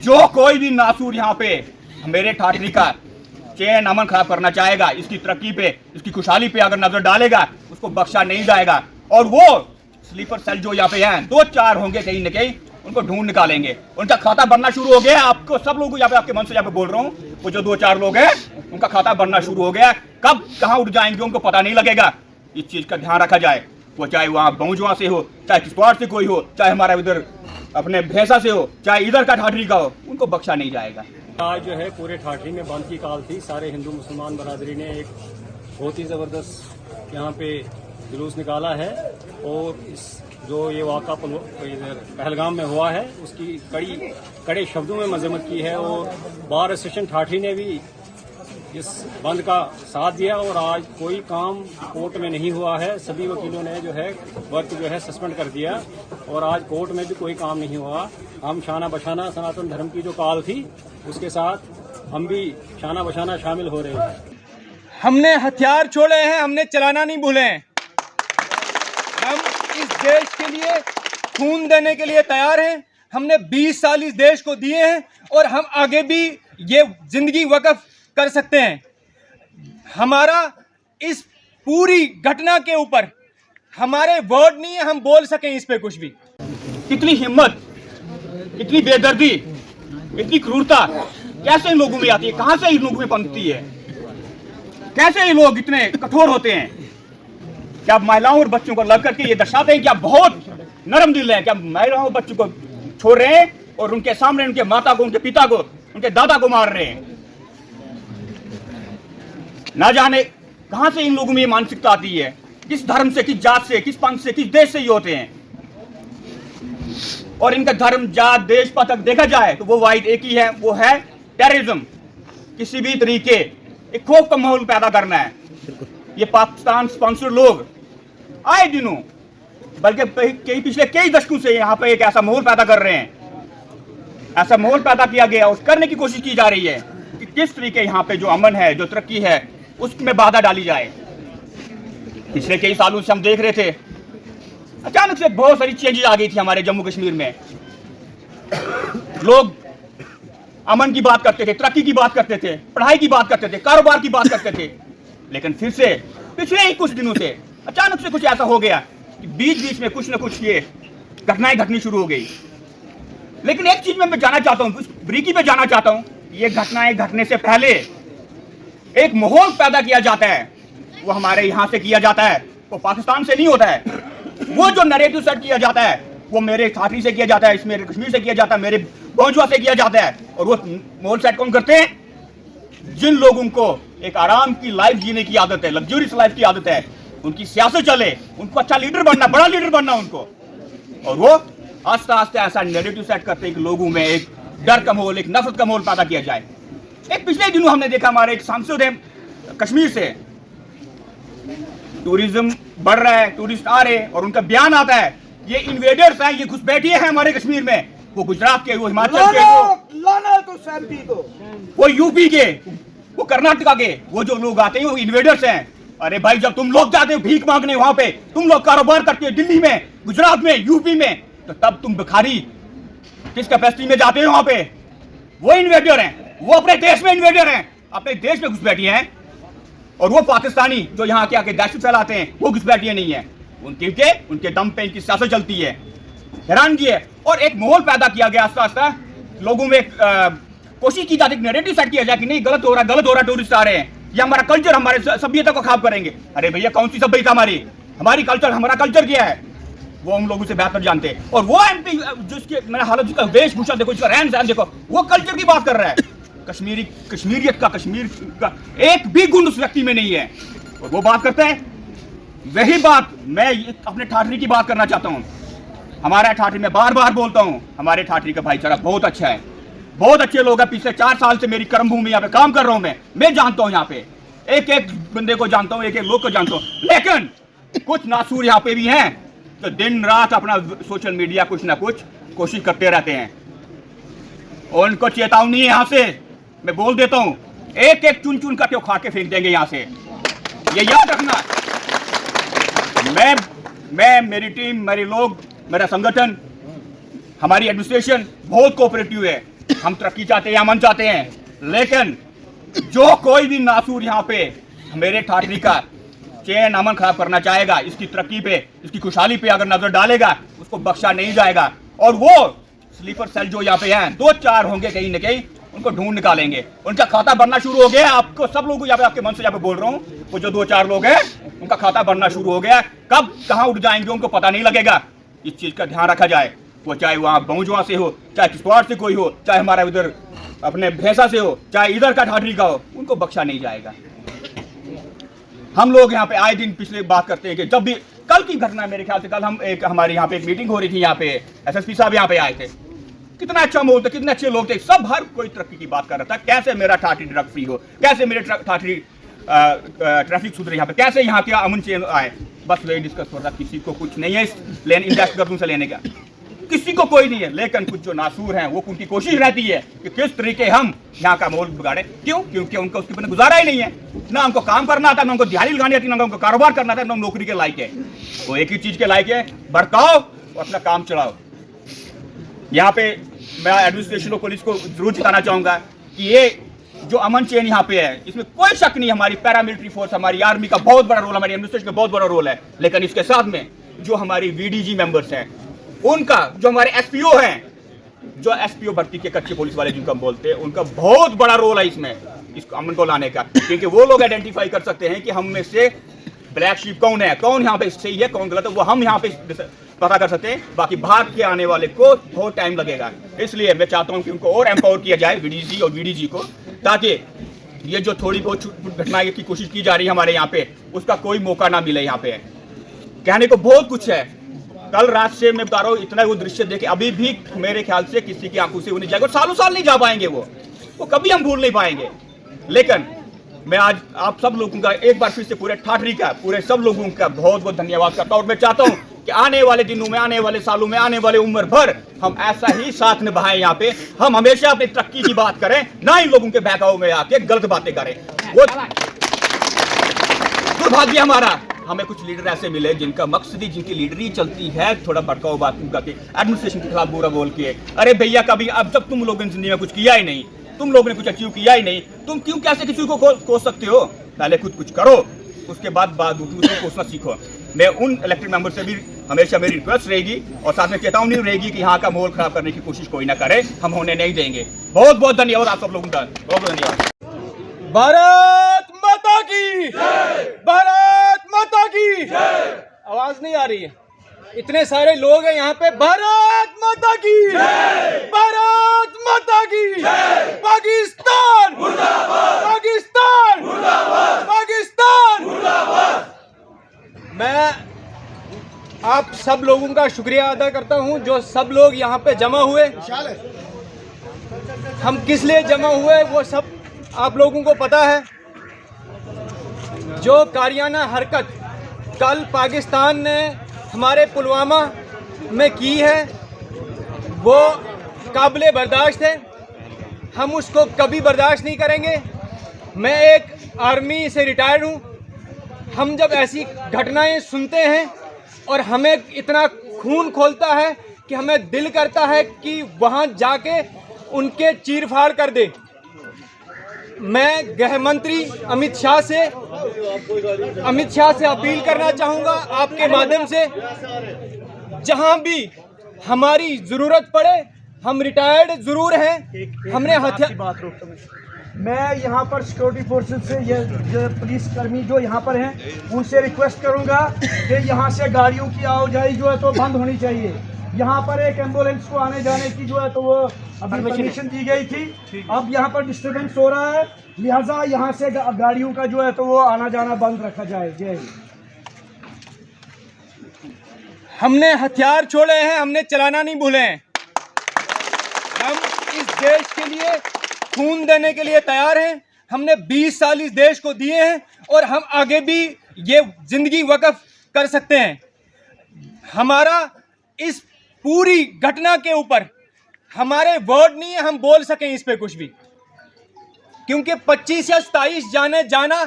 जो कोई भी नासूर यहाँ पे मेरे ठाठरी का चैन अमन खराब करना चाहेगा, इसकी तरक्की पे, इसकी खुशहाली पे अगर नजर डालेगा, उसको बख्शा नहीं जाएगा। और वो स्लीपर सेल जो यहाँ पे हैं, 2-4 होंगे कहीं न कहीं, उनको ढूंढ निकालेंगे। उनका खाता बनना शुरू हो गया। आपको सब लोग यहाँ पे आपके मन से यहाँ पे बोल रहा हूँ, वो जो 2-4 लोग हैं उनका खाता बनना शुरू हो गया। कब कहाँ उठ जाएंगे उनको पता नहीं लगेगा। इस चीज का ध्यान रखा जाए। वो चाहे वहाँ बहुजवा से हो, चाहे किश्तवाड़ से कोई हो, चाहे हमारा इधर अपने भैंसा से हो, चाहे इधर का ठाठरी का हो, उनको बख्शा नहीं जाएगा। आज जो है पूरे ठाठरी में बंद की काल थी। सारे हिंदू मुसलमान बरादरी ने एक बहुत ही ज़बरदस्त यहाँ पे जुलूस निकाला है और इस जो ये वाक़ा पहलगाम में हुआ है उसकी कड़े शब्दों में मजम्मत की है। और बार एसोसिएशन ठाठरी ने भी इस बंद का साथ दिया और आज कोई काम कोर्ट में नहीं हुआ है। सभी वकीलों ने जो है वर्क जो है सस्पेंड कर दिया और आज कोर्ट में भी कोई काम नहीं हुआ। हम शाना बशाना सनातन धर्म की जो काल थी उसके साथ हम भी शाना बशाना शामिल हो रहे हैं। हमने हथियार छोड़े हैं, हमने चलाना नहीं भूले हैं। हम इस देश के लिए खून देने के लिए तैयार हैं। हमने 20 साल इस देश को दिए हैं और हम आगे भी ये जिंदगी वक्फ कर सकते हैं। हमारा इस पूरी घटना के ऊपर हमारे वर्ड नहीं है, हम बोल सकें इस पे कुछ भी। कितनी हिम्मत, इतनी बेदर्दी, इतनी क्रूरता कैसे इन लोगों में आती है? कहां से इन लोगों में पनपती है? कैसे ये लोग इतने कठोर होते हैं? क्या महिलाओं और बच्चों को लग करके ये दर्शाते हैं क्या बहुत नरम दिल है? क्या महिलाओं और बच्चों को छोड़ रहे हैं और उनके सामने उनके माता को, उनके पिता को, उनके दादा को मार रहे हैं? ना जाने कहां से इन लोगों में ये मानसिकता आती है। किस धर्म से, किस जात से, किस पंथ से, किस देश से ये होते हैं। और इनका धर्म, जात, देश, पथ देखा जाए तो वो वाहिद एक ही है, वो है टेररिज्म। किसी भी तरीके एक खौफ का माहौल पैदा करना है। ये पाकिस्तान स्पॉन्सर लोग आए दिनों, बल्कि पिछले कई दशकों से यहाँ पे एक ऐसा माहौल पैदा कर रहे हैं। ऐसा माहौल पैदा किया गया और करने की कोशिश की जा रही है कि किस तरीके यहाँ पे जो अमन है, जो तरक्की है, उसमें बाधा डाली जाए। पिछले कई सालों से हम देख रहे थे, अचानक से बहुत सारी चेंजेस आ गई थी हमारे जम्मू कश्मीर में। लोग अमन की बात करते थे, तरक्की की बात करते थे, पढ़ाई की बात करते थे, कारोबार की बात करते थे। लेकिन फिर से पिछले ही कुछ दिनों से अचानक से कुछ ऐसा हो गया कि बीच बीच में कुछ न कुछ ये घटनाएं घटनी शुरू हो गई। लेकिन एक चीज में मैं जानना चाहता हूँ, ब्रीकी पे जाना चाहता हूँ। ये घटनाएं घटने से पहले एक माहौल पैदा किया जाता है, वो हमारे यहाँ से किया जाता है, वो पाकिस्तान से नहीं होता है। वो जो नैरेटिव सेट किया जाता है वो मेरे ठाठरी से किया जाता है, मेरे कश्मीर से किया जाता है, मेरे बहुजवा से किया जाता है। और वो माहौल सेट कौन करते हैं? जिन लोगों को एक आराम की लाइफ जीने की आदत है, लग्जरियस लाइफ की आदत है, उनकी सियासत चले, उनको अच्छा लीडर बनना, बड़ा लीडर बनना उनको। और वो आस्ते आस्ते ऐसा नैरेटिव सेट करते हैं कि लोगों में एक डर का माहौल, एक नफरत का माहौल पैदा किया जाए। एक पिछले दिनों हमने देखा, हमारे एक सांसद है कश्मीर से, टूरिज्म बढ़ रहा है, टूरिस्ट आ रहे हैं और उनका बयान आता है ये इन्वेडर्स हैं, ये घुसपैठिए हैं हमारे कश्मीर में। वो गुजरात के, वो हिमाचल के, वो यूपी के, वो कर्नाटका के, वो जो लोग आते हैं वो इन्वेडर्स हैं। अरे भाई, जब तुम लोग जाते हो भीख मांगने वहां पे, तुम लोग कारोबार करते हो दिल्ली में, गुजरात में, यूपी में, तो तब तुम भिखारी किस कैपेसिटी में जाते हो वहां पे? वो इन्वेडर हैं, वो अपने देश में इन्वेडर हैं, अपने देश में घुसपैठिए हैं। और वो पाकिस्तानी जो यहाँ के आके दहशत फैलाते हैं वो घुसपैठिए नहीं है, उनके दम पे इनकी सियासत चलती है। हैरानगी है। और एक माहौल पैदा किया गया आस्ता आस्ता, लोगों में कोशिश की जाती है, नैरेटिव सेट किया जाए कि नहीं गलत हो रहा, टूरिस्ट आ रहे हैं, ये हमारा कल्चर, हमारे सभ्यता को खराब करेंगे। अरे भैया, कौन सी सभ्यता हमारी कल्चर, हमारा कल्चर क्या है वो हम लोगों से बेहतर जानते हैं। और वो एमपी जिसके मेरा हालत, जिसका वेशभूषा देखो, जिसका रहन सहन देखो, वो कल्चर की बात कर रहा है। कश्मीरियत का, कश्मीर का एक भी गुण उस व्यक्ति में नहीं है और वो बात करता है। वही बात मैं अपने ठाठरी की बात करना चाहता हूँ। हमारा ठाठरी, मैं बार बार बोलता हूँ, हमारे ठाठरी का भाईचारा बहुत अच्छा है, बहुत अच्छे लोग हैं। पिछले 4 साल से मेरी कर्मभूमि यहाँ पे काम कर रहा हूँ, मैं जानता हूँ यहाँ पे एक एक बंदे को जानता हूँ, एक एक लोग को जानता हूँ। लेकिन कुछ नासूर यहाँ पे भी हैं तो दिन रात अपना सोशल मीडिया कुछ ना कुछ कोशिश करते रहते हैं। और उनको चेतावनी है, यहाँ से मैं बोल देता हूँ, एक एक चुन चुन करके उखाड़ के फेंक देंगे यहाँ से, ये याद रखना। मैं मेरी टीम, मेरे लोग, मेरा संगठन, हमारी एडमिनिस्ट्रेशन बहुत कोऑपरेटिव है। हम तरक्की चाहते हैं, अमन चाहते हैं, लेकिन जो कोई भी नासूर यहाँ पे मेरे ठाठरी का चैन अमन खराब करना चाहेगा, इसकी तरक्की पे, इसकी खुशहाली पे अगर नजर डालेगा, उसको बख्शा नहीं जाएगा। और वो स्लीपर सेल जो यहाँ पे हैं, 2-4 होंगे कहीं न कहीं, उनको ढूंढ निकालेंगे। उनका खाता बनना शुरू हो गया। आपको सब लोगों यहाँ पे आपके मन से यहाँ पे बोल रहा हूँ, वो जो 2-4 लोग हैं उनका खाता बनना शुरू हो गया। कब कहाँ उठ जाएंगे उनको पता नहीं लगेगा। इस चीज का ध्यान रखा जाए। वो चाहे वहाँ बहुजवा से हो, चाहे किश्तवाड़ से कोई हो, चाहे हमारा इधर अपने भैंसा से हो, चाहे इधर का ठाठरी का हो, उनको बख्शा नहीं जाएगा। हम लोग यहाँ पे आए दिन पिछले बात करते हैं कि जब भी कल की घटना, मेरे ख्याल से कल हम हमारे यहाँ पे एक मीटिंग हो रही थी, यहाँ पे एसएसपी साहब यहाँ पे आए थे। कितना अच्छा माहौल था, कितने अच्छे लोग थे, सब हर कोई तरक्की की बात कर रहा था। कैसे मेरा ठाठरी ड्रग फ्री हो, कैसे मेरे ठाठरी ट्रैफिक सुधरे, यहाँ पे कैसे यहाँ के अमन चैन आए, बस वही डिस्कस हो रहा। किसी को कुछ नहीं है इंडेक्स गर्दन से लेने का, किसी को कोई नहीं है। लेकिन कुछ जो नासूर हैं वो उनकी कोशिश रहती है कि किस तरीके हम यहाँ का माहौल बिगाड़े। क्यों? क्योंकि उनको उसके बिना गुजारा ही नहीं है। ना उनको काम करना था, ना उनको दिहाड़ी लगानी आती, ना उनको कारोबार करना था, ना नौकरी के लायक है। वो एक ही चीज के लायक है, भड़काओ और अपना काम चलाओ। यहाँ पे मैं एडमिनिस्ट्रेशन और पुलिस को जरूर चिताना चाहूंगा कि ये जो अमन चैन यहाँ पे है, इसमें कोई शक नहीं, हमारी पैरामिलिट्री फोर्स, हमारी आर्मी का बहुत बड़ा रोल, हमारी एडमिनिस्ट्रेशन का बहुत बड़ा रोल है। लेकिन इसके साथ में जो हमारी वीडीजी मेंबर्स हैं, उनका, जो हमारे एसपीओ हैं, जो एसपीओ भर्ती के कच्चे पुलिस वाले जिनको हम बोलते हैं, उनका बहुत बड़ा रोल है इसमें, इसको अमन को लाने का। क्योंकि वो लोग आइडेंटिफाई कर सकते हैं कि हम में से ब्लैक शीप कौन है, कौन यहाँ पे सही है, कौन गलत है, वो हम यहाँ पे पता कर सकते हैं। बाकी भाग के आने वाले को बहुत टाइम लगेगा। इसलिए मैं चाहता हूँ कि उनको और एम्पावर किया जाए, वीडीजी और वीडीजी को, ताकि ये जो थोड़ी बहुत घटनाएं की कोशिश की जा रही है हमारे यहाँ पे, उसका कोई मौका ना मिले। यहाँ पे कहने को बहुत कुछ है। कल रात से मैं बता रहा हूँ, इतना वो दृश्य देखे अभी भी मेरे ख्याल से किसी की आंखों से वो नहीं जाएगा। सालों साल नहीं जा पाएंगे वो कभी हम भूल नहीं पाएंगे। लेकिन मैं आज आप सब लोगों का एक बार फिर से, पूरे ठाठरी का, पूरे सब लोगों का बहुत बहुत धन्यवाद करता हूँ। और मैं चाहता हूँ कि आने वाले दिनों में, आने वाले सालों में, आने वाले उम्र भर हम ऐसा ही साथ निभाएं। यहाँ पे हम हमेशा अपनी तरक्की की बात करें, ना ही लोगों के बहकावे में आके गलत बातें करें। वो दुर्भाग्य हमारा, हमें कुछ लीडर ऐसे मिले जिनका मकसदी, जिनकी लीडरी चलती है थोड़ा भड़काऊ बात करके, एडमिनिस्ट्रेशन के खिलाफ बुरा बोल के। अरे भैया, कभी अब जब तुम लोगों ने जिंदगी में कुछ किया ही नहीं, तुम लोगों ने कुछ अचीव किया ही नहीं, तुम क्यों कैसे किसी को कोस सकते हो? पहले खुद कुछ करो, उसके बाद दूसरों को कोसना सीखो। मैं उन इलेक्टेड मेंबर से भी हमेशा मेरी रिक्वेस्ट रहेगी और साथ में चेतावनी रहेगी कि यहाँ का माहौल खराब करने की कोशिश कोई ना करे, हम होने नहीं देंगे। बहुत बहुत धन्यवाद आप सब लोगों का, बहुत बहुत धन्यवाद। भारत माता की जय, भारत माता की जय। आवाज नहीं आ रही है, इतने सारे लोग हैं यहाँ पे। भारत माता की जय, भारत माता की जय। पाकिस्तान मुर्दाबाद, पाकिस्तान मुर्दाबाद, पाकिस्तान मुर्दाबाद। मैं आप सब लोगों का शुक्रिया अदा करता हूं, जो सब लोग यहाँ पे जमा हुए। हम किस लिए जमा हुए वो सब आप लोगों को पता है। जो कारियाना हरकत कल पाकिस्तान ने हमारे पुलवामा में की है, वो काबिले बर्दाश्त है। हम उसको कभी बर्दाश्त नहीं करेंगे। मैं एक आर्मी से रिटायर्ड हूँ। हम जब ऐसी घटनाएं सुनते हैं और हमें इतना खून खोलता है कि हमें दिल करता है कि वहाँ जाके उनके चीर फाड़ कर दे। मैं गृह मंत्री अमित शाह से अपील करना चाहूँगा आपके माध्यम से, जहाँ भी हमारी ज़रूरत पड़े, हम रिटायर्ड ज़रूर हैं, हमने हथियार। मैं यहाँ पर सिक्योरिटी फोर्सेस से ये पुलिस कर्मी जो यहाँ पर हैं उनसे रिक्वेस्ट करूँगा कि यहाँ से गाड़ियों की आवाजाही जो है तो बंद होनी चाहिए। यहाँ पर एक एम्बुलेंस को आने जाने की जो है तो वो अभी परमिशन दी गई थी, अब यहाँ पर डिस्टर्बेंस हो रहा है, लिहाजा यहाँ से गाड़ियों का जो है तो वो आना जाना बंद रखा जाए। जय हिंद। हमने हथियार छोड़े हैं, हमने चलाना नहीं भूले हैं। हम इस देश के लिए खून देने के लिए तैयार हैं। हमने 20 साल इस देश को दिए हैं और हम आगे भी ये जिंदगी वक्फ कर सकते हैं। हमारा इस पूरी घटना के ऊपर हमारे वर्ड नहीं है, हम बोल सकें इस पे कुछ भी, क्योंकि 25 या 27 जाना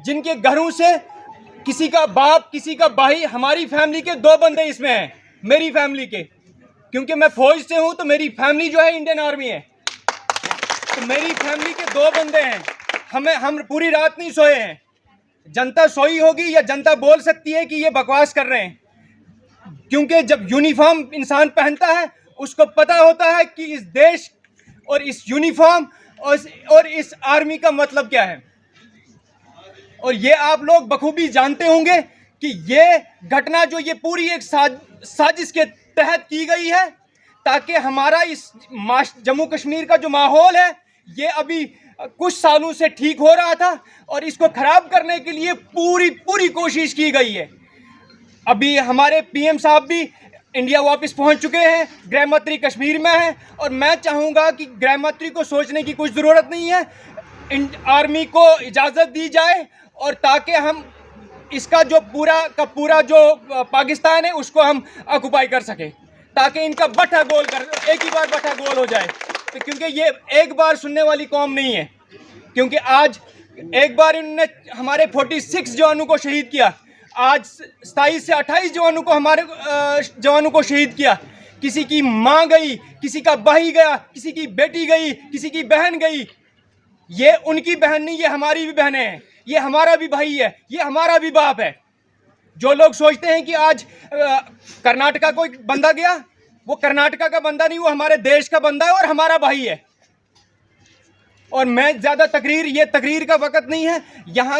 जिनके घरों से किसी का बाप, किसी का भाई, हमारी फैमिली के 2 बंदे इसमें हैं, मेरी फैमिली के, क्योंकि मैं फौज से हूं तो मेरी फैमिली जो है इंडियन आर्मी है। तो मेरी फैमिली के 2 बंदे हैं, हम पूरी रात नहीं सोए हैं। जनता सोई होगी या जनता बोल सकती है कि ये बकवास कर रहे हैं, क्योंकि जब यूनिफॉर्म इंसान पहनता है उसको पता होता है कि इस देश और इस यूनिफॉर्म और इस आर्मी का मतलब क्या है। और ये आप लोग बखूबी जानते होंगे कि ये घटना जो ये पूरी एक साजिश के तहत की गई है, ताकि हमारा इस जम्मू कश्मीर का जो माहौल है ये अभी कुछ सालों से ठीक हो रहा था और इसको खराब करने के लिए पूरी कोशिश की गई है। अभी हमारे पीएम साहब भी इंडिया वापस पहुंच चुके हैं, गृह मंत्री कश्मीर में है, और मैं चाहूँगा कि गृह मंत्री को सोचने की कुछ ज़रूरत नहीं है, आर्मी को इजाज़त दी जाए और ताकि हम इसका जो पूरा जो पाकिस्तान है उसको हम ऑक्युपाई कर सकें, ताकि इनका बट्टा गोल कर एक ही बार बट्टा गोल हो जाए। तो क्योंकि ये एक बार सुनने वाली कौम नहीं है, क्योंकि आज एक बार इन्होंने हमारे 46 जवानों को शहीद किया, आज 27 से 28 जवानों को हमारे जवानों को शहीद किया। किसी की माँ गई, किसी का भाई गया, किसी की बेटी गई, किसी की बहन गई। ये उनकी बहन नहीं, ये हमारी भी बहनें हैं, ये हमारा भी भाई है, ये हमारा भी बाप है। जो लोग सोचते हैं कि आज कर्नाटका कोई बंदा गया, वो कर्नाटका का बंदा नहीं, वो हमारे देश का बंदा है और हमारा भाई है। और मैं ज़्यादा तकरीर का वक्त नहीं है, यहाँ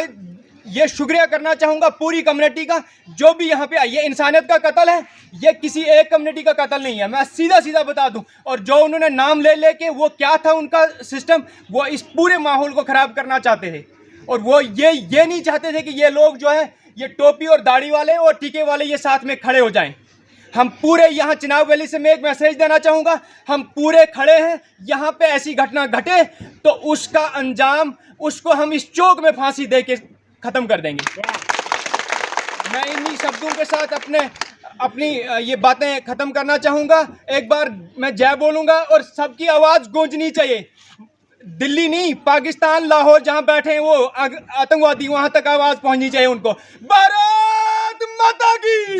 ये शुक्रिया करना चाहूँगा पूरी कम्युनिटी का जो भी यहाँ पे आई। ये इंसानियत का कत्ल है, ये किसी एक कम्युनिटी का कत्ल नहीं है, मैं सीधा बता दूँ। और जो उन्होंने नाम ले के वो क्या था उनका सिस्टम, वो इस पूरे माहौल को ख़राब करना चाहते थे। और वो ये नहीं चाहते थे कि ये लोग जो है ये टोपी और दाढ़ी वाले और टीके वाले ये साथ में खड़े हो जाएं। हम पूरे यहाँ चिनाब वैली से मैं एक मैसेज देना चाहूँगा, हम पूरे खड़े हैं। यहाँ पे ऐसी घटना घटे तो उसका अंजाम उसको हम इस चौक में फांसी दे के ख़त्म कर देंगे। मैं इन्हीं शब्दों के साथ अपनी ये बातें ख़त्म करना चाहूँगा। एक बार मैं जय बोलूँगा और सबकी आवाज़ गूंजनी चाहिए। दिल्ली नहीं, पाकिस्तान, लाहौर जहाँ बैठे हैं वो आतंकवादी, वहाँ तक आवाज़ पहुँचनी चाहिए उनको। भारत माता की